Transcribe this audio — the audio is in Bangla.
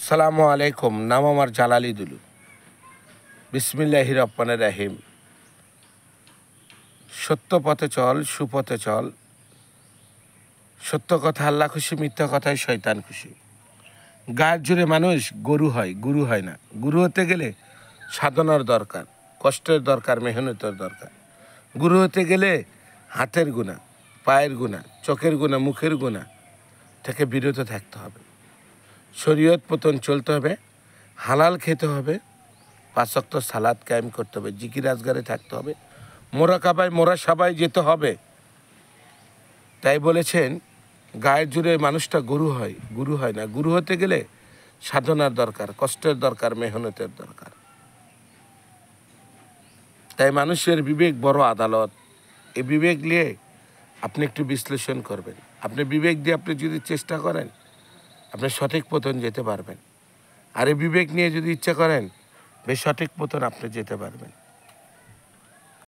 সালামু আলাইকুম। নাম আমার জালালি দুলু। বিসমিল্লাহির রহমানির রহিম। সত্য পথে চল, সুপথে চল। সত্য কথা আল্লাহ খুশি, মিথ্যা কথায় শয়তান খুশি। গায়ের জুড়ে মানুষ গরু হয়, গুরু হয় না। গুরু হতে গেলে সাধনার দরকার, কষ্টের দরকার, মেহনতের দরকার। গুরু হতে গেলে হাতের গুণা, পায়ের গুণা, চোখের গুণা, মুখের গুণা থেকে বিরত থাকতে হবে। শরীয়ত পতন চলতে হবে, হালাল খেতে হবে, 5 ওয়াক্ত সালাত কায়েম করতে হবে, জিকির আজগারে থাকতে হবে, মোরাকাবায় মোরাসাবায় যেতে হবে। তাই বলেছেন গায়ের জুড়ে মানুষটা গরু হয়, গুরু হয় না। গুরু হতে গেলে সাধনার দরকার, কষ্টের দরকার, মেহনতের দরকার। তাই মানুষের বিবেক বড় আদালত। এই বিবেক নিয়ে আপনি একটু বিশ্লেষণ করবেন। আপনি বিবেক দিয়ে আপনি যদি চেষ্টা করেন, আপনি সঠিক পথন যেতে পারবেন। আর এই বিবেক নিয়ে যদি ইচ্ছা করেন, বেশ সঠিক পথন আপনি যেতে পারবেন।